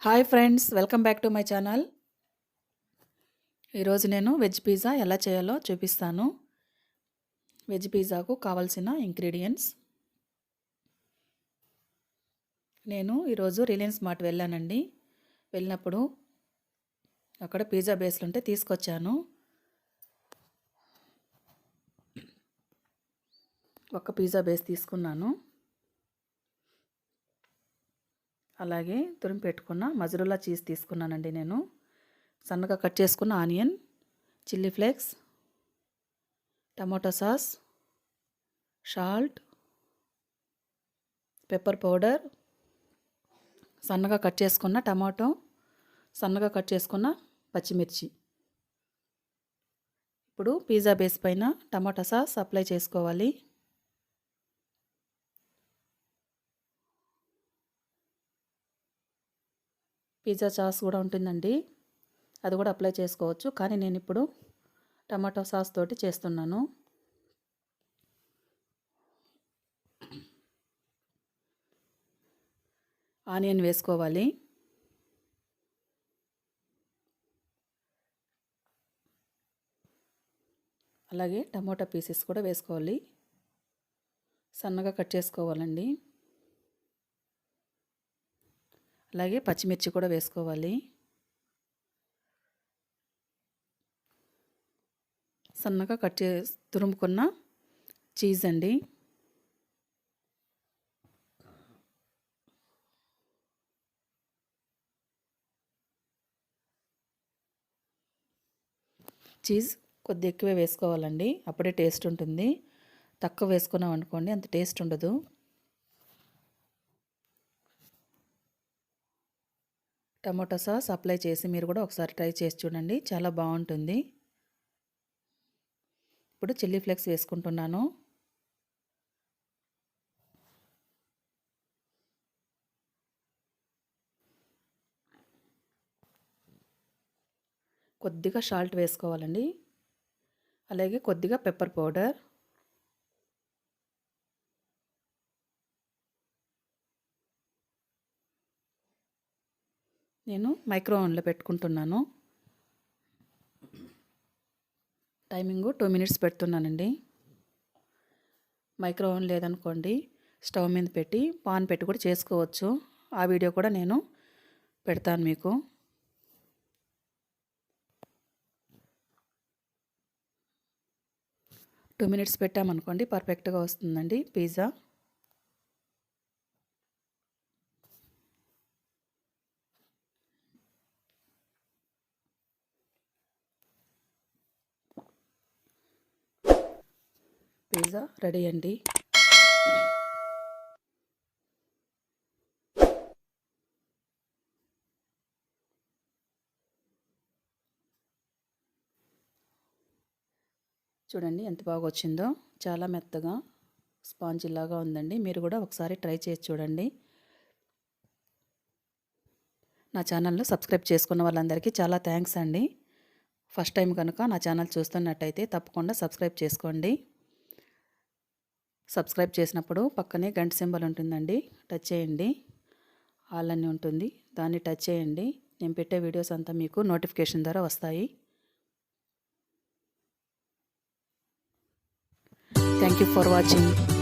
Hi friends, welcome back to my channel. ఈరోజు నేను veg pizza ఎలా చేయాలో చూపిస్తాను. వెజ్ పిజ్జాకు కావాల్సిన ఇంగ్రీడియంట్స్. నేను ఈరోజు రిలయన్స్ మార్ట్ వెళ్ళానండి. వెళ్ళినప్పుడు అక్కడ పిజ్జా బేస్లు ఉంటే తీసుకొచ్చాను. ఒక పిజ్జా బేస్ తీసుకున్నాను. అలాగే తురిమి పెట్టుకున్న మజరుల్లా చీజ్ తీసుకున్నానండి. నేను సన్నగా కట్ చేసుకున్న onion, chilli flakes, tomato sauce, salt, pepper powder, సన్నగా కట్ చేసుకున్న టమాటో, సన్నగా కట్ చేసుకున్న పచ్చిమిర్చి. ఇప్పుడు పిజ్జా బేస్ పైన టమాటో సాస్ అప్లై చేసుకోవాలి. పిజ్జా సాస్ కూడా ఉంటుందండి, అది కూడా అప్లై చేసుకోవచ్చు. కానీ నేను ఇప్పుడు టమాటో సాస్ తోటి చేస్తున్నాను. ఆనియన్ వేసుకోవాలి. అలాగే టమాటా పీసెస్ కూడా వేసుకోవాలి. సన్నగా కట్ చేసుకోవాలండి. అలాగే పచ్చిమిర్చి కూడా వేసుకోవాలి. సన్నగా కట్ చేసి తురుముకున్న చీజ్ అండి. చీజ్ కొద్ది ఎక్కువే వేసుకోవాలండి, అప్పుడే టేస్ట్ ఉంటుంది. తక్కువ వేసుకున్నాం అనుకోండి అంత టేస్ట్ ఉండదు. టమాటో సాస్ అప్లై చేసి మీరు కూడా ఒకసారి ట్రై చేసి చూడండి, చాలా బాగుంటుంది. ఇప్పుడు చిల్లీ ఫ్లేక్స్ వేసుకుంటున్నాను. కొద్దిగా సాల్ట్ వేసుకోవాలండి. అలాగే కొద్దిగా పెప్పర్ పౌడర్, నేను మైక్రో ఓవెన్లో పెట్టుకుంటున్నాను. టైమింగు 2 మినిట్స్ పెడుతున్నానండి. మైక్రో ఓవెన్ లేదనుకోండి స్టవ్ మీద పెట్టి పాన్ పెట్టి కూడా చేసుకోవచ్చు. ఆ వీడియో కూడా నేను పెడతాను మీకు. టూ మినిట్స్ పెట్టామనుకోండి పర్ఫెక్ట్గా వస్తుందండి పిజ్జా. పిజ్జా రెడీ అండి. చూడండి ఎంత బాగా వచ్చిందో, చాలా మెత్తగా స్పాంజీ లాగా ఉందండి. మీరు కూడా ఒకసారి ట్రై చేసి చూడండి. నా ఛానల్ను సబ్స్క్రైబ్ చేసుకున్న వాళ్ళందరికీ చాలా థ్యాంక్స్ అండి. ఫస్ట్ టైం కనుక నా ఛానల్ చూస్తున్నట్టయితే తప్పకుండా సబ్స్క్రైబ్ చేసుకోండి. సబ్స్క్రైబ్ చేసినప్పుడు పక్కనే గంట సింబల్ ఉంటుందండి, టచ్ చేయండి. ఆల్ అని ఉంటుంది, దాన్ని టచ్ చేయండి. నేను పెట్టే వీడియోస్ అంతా మీకు నోటిఫికేషన్ ద్వారా వస్తాయి. Thank you for watching.